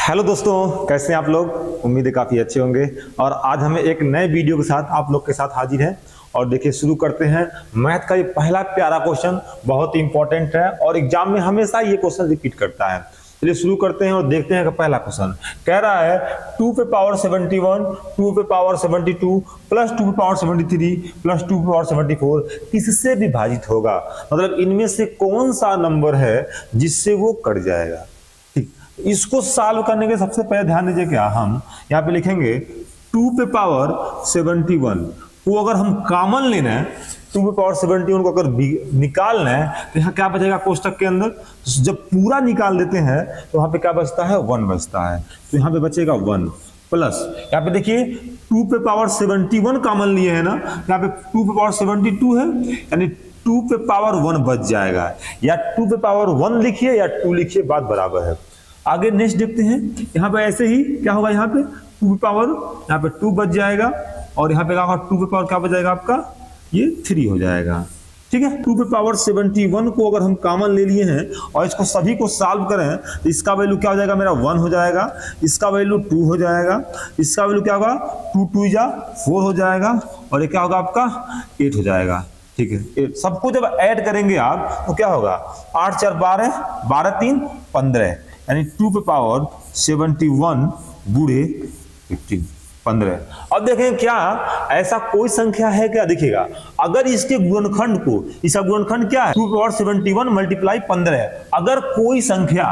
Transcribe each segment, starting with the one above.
Hello दोस्तों, कैसे हैं आप लोग। उम्मीद है काफ़ी अच्छे होंगे। और आज हमें एक नए वीडियो के साथ आप लोग के साथ हाजिर हैं। और देखिए, शुरू करते हैं। मैथ का ये पहला प्यारा क्वेश्चन बहुत इंपॉर्टेंट है और एग्जाम में हमेशा ये क्वेश्चन रिपीट करता है। चलिए शुरू करते हैं और देखते हैं कि पहला क्वेश्चन कह रहा है 2 पे पावर 71, 2 पे पावर 72 प्लस 2 पे पावर 73 प्लस 2 पे पावर 74 किससे विभाजित होगा। मतलब इनमें से कौन सा नंबर है जिससे वो कट जाएगा। इसको सॉल्व करने के सबसे पहले ध्यान दीजिए, क्या हम यहाँ पे लिखेंगे 2 पे पावर 71 को अगर हम कॉमन लेना है, 2 पे पावर 71 को अगर निकालना है तो यहाँ क्या बचेगा कोष्टक के अंदर। जब पूरा निकाल देते हैं तो यहाँ पे क्या बचता है, 1 बचता है। तो यहाँ पे बचेगा 1 प्लस यहाँ पे देखिए 2 पे पावर 71 कॉमन लिए है ना, यहाँ पे 2 पे पावर 72 है, यानी 2 पे पावर 1 बच जाएगा। या 2 पे पावर 1 लिखिए या 2 लिखिए, बात बराबर है। आगे नेक्स्ट देखते हैं। यहाँ पे ऐसे ही क्या होगा, यहाँ पे 2 पे पावर यहाँ पे 2 बच जाएगा और यहाँ पे क्या होगा, 2 पे पावर क्या बच जाएगा आपका, ये 3 हो जाएगा। ठीक है, 2 पे पावर 71 को अगर हम कॉमन ले लिए हैं और इसको सभी को सॉल्व करें तो इसका वैल्यू क्या हो जाएगा, मेरा 1 हो जाएगा, इसका वैल्यू 2 हो जाएगा, इसका वैल्यू क्या होगा 2 2 जा 4 हो जाएगा और ये क्या होगा आपका 8 हो जाएगा। ठीक है, सबको जब ऐड करेंगे आप तो क्या होगा, 8 4 12, 12 3 15, यानी 2 पे पावर 71 गुणे 15। अब देखें क्या ऐसा कोई संख्या है क्या, देखिएगा अगर इसके गुणनखंड को, इसका गुणनखंड क्या है 2 पे पावर 71 मल्टीप्लाई 15। अगर कोई संख्या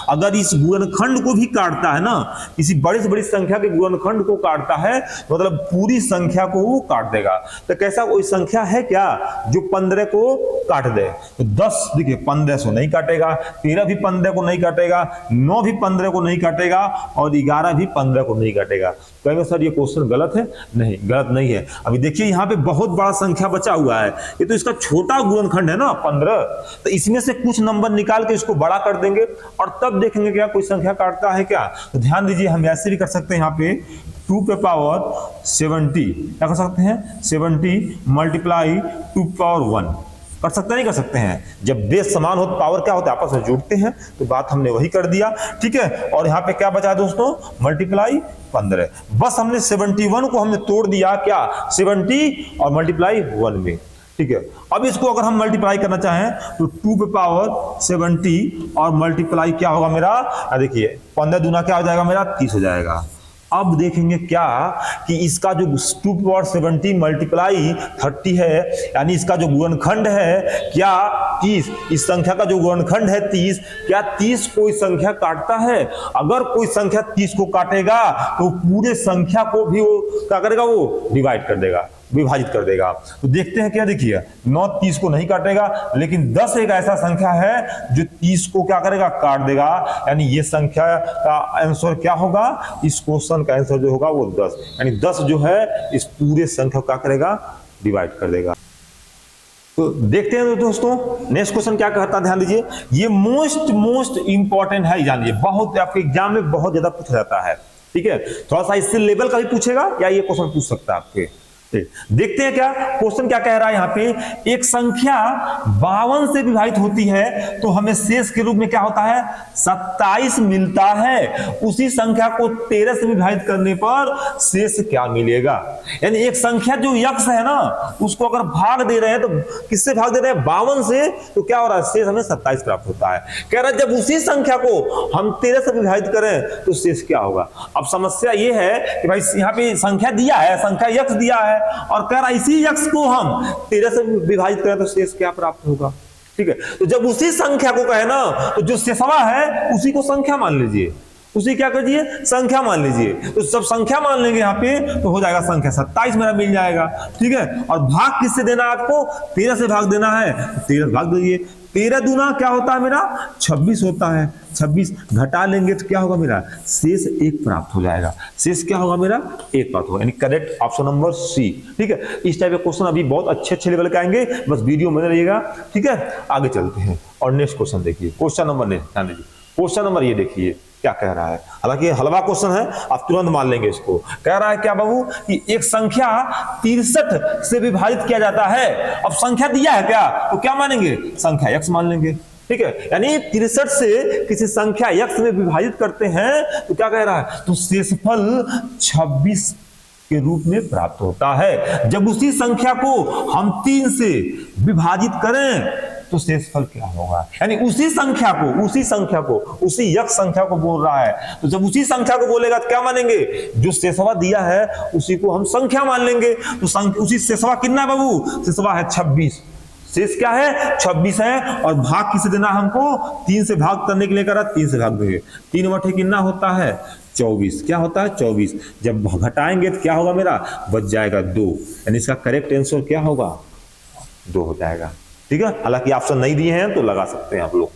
अगर इस गुणनखंड को भी काटता है ना, किसी बड़ी से बड़ी संख्या के गुणनखंड को काटता है, मतलब पूरी संख्या को वो काट देगा। तो कैसा कोई संख्या है क्या जो 15 को काट दे। तो 10 देखिए 15 से नहीं काटेगा, 13 भी 15 को नहीं काटेगा, 9 भी 15 को नहीं काटेगा और 11 भी 15 को नहीं काटेगा। कहेंगे सर ये क्वेश्चन गलत है। नहीं, गलत नहीं है। अभी देखिए यहाँ पे बहुत बड़ा संख्या बचा हुआ है, ये तो इसका छोटा गुणनखंड है ना 15, तो इसमें से कुछ नंबर निकाल के इसको बड़ा कर देंगे और तब देखेंगे क्या कोई संख्या काटता है क्या। तो ध्यान दीजिए, हम ऐसे भी कर सकते हैं, यहाँ पे 2 पे पावर 70 क्या कर सकते हैं, 70 मल्टीप्लाई 2 पावर 1 कर सकते नहीं कर सकते हैं। जब बेस समान हो तो पावर क्या होता है, आपस में जुड़ते हैं। तो बात हमने वही कर दिया। ठीक है, और यहाँ पे क्या बचा दोस्तों, मल्टीप्लाई 15। बस हमने 71 को हमने तोड़ दिया क्या 70 और मल्टीप्लाई 1 में। ठीक है, अब इसको अगर हम मल्टीप्लाई करना चाहें तो 2 पे पावर 70 और मल्टीप्लाई क्या होगा मेरा, देखिए 15 दूना क्या हो जाएगा मेरा 30 हो जाएगा। अब देखेंगे क्या कि इसका जो 2 पे पावर 70 मल्टीप्लाई 30 है, यानी इसका जो गुणनखंड है क्या 30, इस संख्या का जो गुणनखंड है 30, क्या 30 कोई संख्या काटता है। अगर कोई संख्या 30 को काटेगा तो पूरे संख्या को भी वो क्या करेगा, वो डिवाइड कर देगा, विभाजित कर देगा। तो देखते हैं क्या, देखिए 9 30 को नहीं काटेगा, लेकिन 10 एक ऐसा संख्या है जो 30 को क्या करेगा, काट देगा। यानी ये संख्या का आंसर क्या होगा, इस क्वेश्चन का आंसर जो होगा वो 10, यानी 10 जो है इस पूरे संख्या को क्या करेगा, डिवाइड कर देगा। तो देखते हैं दोस्तों नेक्स्ट क्वेश्चन क्या कहता है, ध्यान दीजिए। ये मोस्ट इंपॉर्टेंट है, जान लीजिए, बहुत आपके एग्जाम में बहुत ज्यादा पूछा जाता है। ठीक है, थोड़ा सा इससे लेवल का भी पूछेगा या ये क्वेश्चन पूछ सकता है आपके। देखते हैं क्या क्वेश्चन क्या कह रहा है। यहाँ पे एक संख्या 52 से विभाजित होती है तो हमें शेष के रूप में क्या होता है, 27 मिलता है। उसी संख्या को 13 से विभाजित करने पर शेष क्या मिलेगा। यानी एक संख्या जो यक्ष है ना, उसको अगर भाग दे रहे हैं तो किससे भाग दे रहे हैं, 52 से, तो क्या हो रहा है, शेष हमें 27 प्राप्त होता है। कह रहा है जब उसी संख्या को हम 13 से विभाजित करें तो शेष क्या होगा। अब समस्या ये है कि भाई यहाँ पे संख्या दिया है, संख्या यक्ष दिया है और कह रहा इसी यक्ष को हम 13 से विभाजित करें तो शेष क्या प्राप्त होगा। ठीक है, तो जब उसी संख्या को कहे ना तो जो शेषवा है उसी को संख्या मान लीजिए, उसी क्या करिए, संख्या मान लीजिए। तो जब संख्या मान लेंगे यहाँ पे तो हो जाएगा संख्या 27 मेरा मिल जाएगा। ठीक है, और भाग किससे देना है आपको, 13 से भाग देना है, 13 भाग दीजिए। 13 दूना क्या होता है मेरा 26 होता है, 26 घटा लेंगे तो क्या होगा मेरा, शेष 1 प्राप्त हो जाएगा। शेष क्या होगा मेरा, 1 प्राप्त होगा, यानी करेक्ट ऑप्शन नंबर सी। ठीक है, इस टाइप के क्वेश्चन अभी बहुत अच्छे लेवल के आएंगे, बस वीडियो में रहिएगा। ठीक है, आगे चलते हैं और नेक्स्ट क्वेश्चन देखिए। क्वेश्चन नंबर ध्यान दीजिए, क्वेश्चन नंबर ये देखिए क्या कह रहा है। हालांकि हलवा क्वेश्चन है, आप तुरंत मान लेंगे इसको। कह रहा है क्या बाबू कि एक संख्या 63 से विभाजित किया जाता है। अब संख्या दिया है क्या, तो क्या मानेंगे, संख्या x मान लेंगे। ठीक है, यानी 63 से किसी संख्या x में विभाजित करते हैं तो क्या कह रहा है, तो शेषफल 26 के रूप में प्राप्त होता है। जब उसी संख्या को हम 3 से विभाजित करें तो शेषफल क्या होगा, यानी उसी संख्या को उसी यक संख्या को बोल रहा है, तो जब उसी संख्या को बोलेगा तो क्या मानेंगे, जो शेषवा दिया है उसी को हम संख्या मान लेंगे। तो उसी शेषवा कितना है बाबू, शेषवा है 26, शेष क्या है 26 है, और भाग किसे देना हमको, 3 से भाग करने के लिए करा 3 से भाग देंगे, 3 बटे कितना होता है 24, क्या होता है 24। जब घटाएंगे तो क्या होगा मेरा, बच जाएगा 2, यानी इसका करेक्ट आंसर क्या होगा 2 हो जाएगा। ठीक है, हालांकि ऑप्शन नहीं दिए हैं तो लगा सकते हैं आप लोग।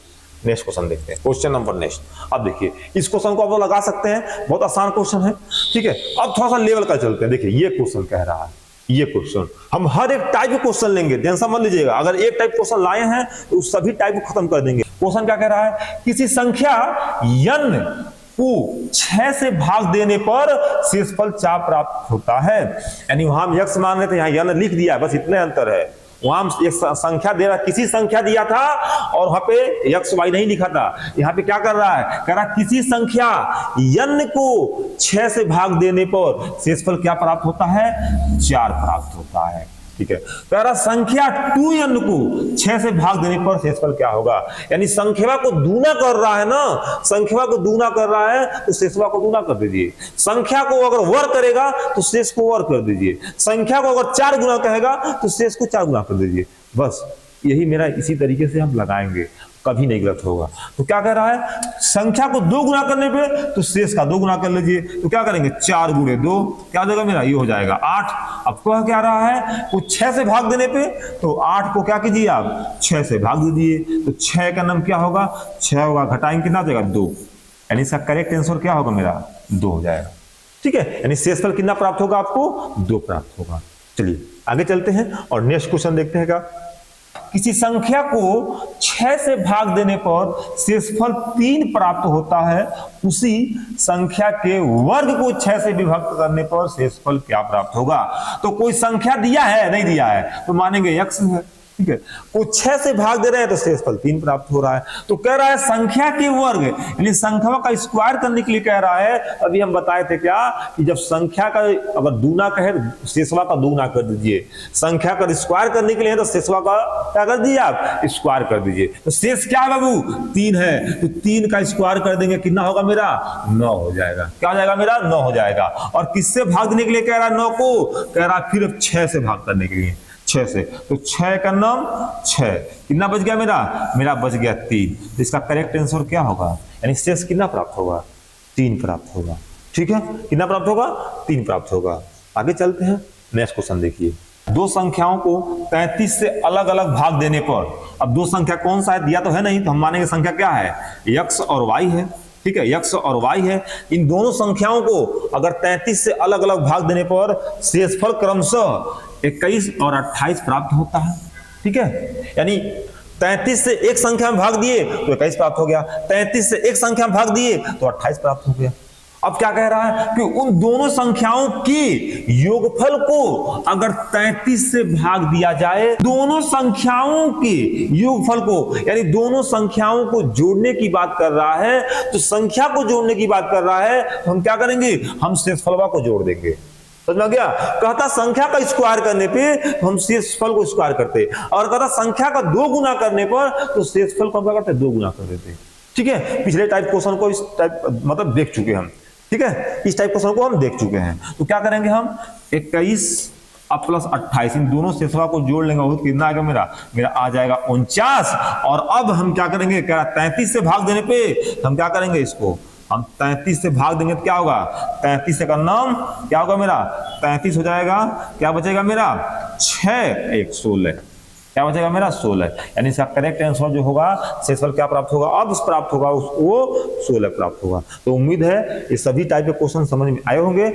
नेक्स्ट क्वेश्चन देखते हैं, क्वेश्चन नंबर नेक्स्ट। अब देखिए इस क्वेश्चन को आप लोग लगा सकते हैं, बहुत आसान क्वेश्चन है। ठीक है, अब थोड़ा सा लेवल का चलते हैं। देखिए ये क्वेश्चन कह रहा है, ये क्वेश्चन हम हर एक टाइप के क्वेश्चन लेंगे, टेंशन मत लीजिएगा। अगर एक टाइप क्वेश्चन लाए हैं तो सभी टाइप को खत्म कर देंगे। क्वेश्चन क्या कह रहा है, किसी संख्या n को 6 से भाग देने पर शेषफल 4 प्राप्त होता है। यानी वहां हम x मान रहे थे, यहाँ n लिख दिया है, बस इतने अंतर है। वहां एक संख्या दे रहा, किसी संख्या दिया था और वहां पे x y नहीं लिखा था। यहाँ पे क्या कर रहा है, कह रहा किसी संख्या n को 6 से भाग देने पर शेषफल क्या प्राप्त होता है, 4 प्राप्त होता है। ठीक है, कह रहा संख्या 2n को 6 से भाग देने पर शेषफल क्या होगा, यानी संख्या को दूना कर रहा है ना, संख्या को दूना कर रहा है तो शेषवा को दूना कर दीजिए। संख्या को अगर वर्ग करेगा तो शेष को वर्ग कर दीजिए। संख्या को अगर 4 गुना कहेगा तो शेष को 4 गुना कर दीजिए। बस यही मेरा, इसी तरीके से हम लगाएंगे, कभी नहीं गलत होगा। तो क्या कह रहा है, संख्या को 2 गुना करने पे तो शेष का 2 गुना कर लीजिए। तो क्या करेंगे, 4 गुणे 2 क्या हो जाएगा मेरा, ये हो जाएगा 8। अब क्या रहा है, वो 6 से भाग देने पे तो 8 को क्या कीजिए आप 6 से भाग दीजिए, तो 6 का नाम क्या होगा, 6 होगा, घटाएंगे कितना हो जाएगा 2, यानी इसका करेक्ट आंसर क्या होगा मेरा 2 हो जाएगा। ठीक है, यानी शेषफल कितना प्राप्त होगा आपको, 2 प्राप्त होगा। चलिए आगे चलते हैं और नेक्स्ट क्वेश्चन देखते हैं। क्या, किसी संख्या को 6 से भाग देने पर शेषफल 3 प्राप्त होता है, उसी संख्या के वर्ग को 6 से विभक्त करने पर शेषफल क्या प्राप्त होगा। तो कोई संख्या दिया है, नहीं दिया है तो मानेंगे x है। ठीक है, को 6 से भाग दे रहे हैं तो शेषफल 3 प्राप्त हो रहा है। तो कह रहा है संख्या के वर्ग, यानी संख्या का स्क्वायर करने के लिए कह रहा है। अभी हम बताए थे क्या कि जब संख्या का अगर दूना कहे तो शेषवा का दूना कर दीजिए, संख्या का स्क्वायर करने के लिए तो शेषवा का क्या कर दीजिए आप, स्क्वायर कर दीजिए। तो शेष क्या है बाबू, 3 है, तो 3 का स्क्वायर कर देंगे, कितना होगा मेरा 9 हो जाएगा। क्या हो जाएगा मेरा 9 हो जाएगा। और किससे भाग देने के लिए कह रहा है 9 को, कह रहा फिर 6 से भाग करने के लिए, 6 से, तो 6 का नाम 6, कितना बच गया मेरा बच गया 3। तो इसका करेक्ट आंसर क्या होगा, यानी शेष कितना प्राप्त होगा, 3 प्राप्त होगा। ठीक है, कितना प्राप्त होगा, 3 प्राप्त होगा। आगे चलते हैं, नेक्स्ट क्वेश्चन देखिए। दो संख्याओं को 33 से अलग अलग भाग देने पर, अब दो संख्या कौन सा है दिया तो है नहीं, तो हम मानेंगे संख्या क्या है, x और y है। ठीक है, x और y है। इन दोनों संख्याओं को अगर 33 से अलग अलग भाग देने पर शेषफल क्रमशः 21 और 28 प्राप्त होता है। ठीक है, यानी 33 से एक संख्या में भाग दिए तो 21 प्राप्त हो गया, 33 से एक संख्या में भाग दिए तो 28 प्राप्त हो गया। अब क्या कह रहा है कि उन दोनों संख्याओं की योगफल को अगर 33 से भाग दिया जाए, दोनों संख्याओं के योगफल को, यानी दोनों संख्याओं को जोड़ने की बात कर रहा है, तो संख्या को जोड़ने की बात कर रहा है, तो हम क्या करेंगे, हम शेषफलवा को जोड़ देंगे। समझ में गया, कहता संख्या का स्क्वायर करने पे हम शेषफल को स्क्वायर करते, और कहता संख्या का 2 गुना करने पर तो शेषफल को क्या करते, 2 गुना कर देते। ठीक है, पिछले टाइप क्वेश्चन को इस टाइप मतलब देख चुके हम। ठीक है, इस टाइप क्वेश्चन को हम देख चुके हैं। तो क्या करेंगे हम 21 अब प्लस 28 इन दोनों शेषवा को जोड़ लेंगे, वो कितना आएगा मेरा आ जाएगा 49। और अब हम क्या करेंगे, क्या 33 से भाग देने पे हम क्या करेंगे, इसको हम 33 से भाग देंगे तो क्या होगा, 33 का नाम क्या होगा मेरा 33 हो जाएगा। क्या बचेगा मेरा 6 1 16, क्या बचेगा मेरा 16, यानी इसका करेक्ट आंसर जो होगा शेषफल क्या प्राप्त होगा, अब प्राप्त होगा वो 16 प्राप्त होगा। तो उम्मीद है ये सभी टाइप के क्वेश्चन समझ में आए होंगे।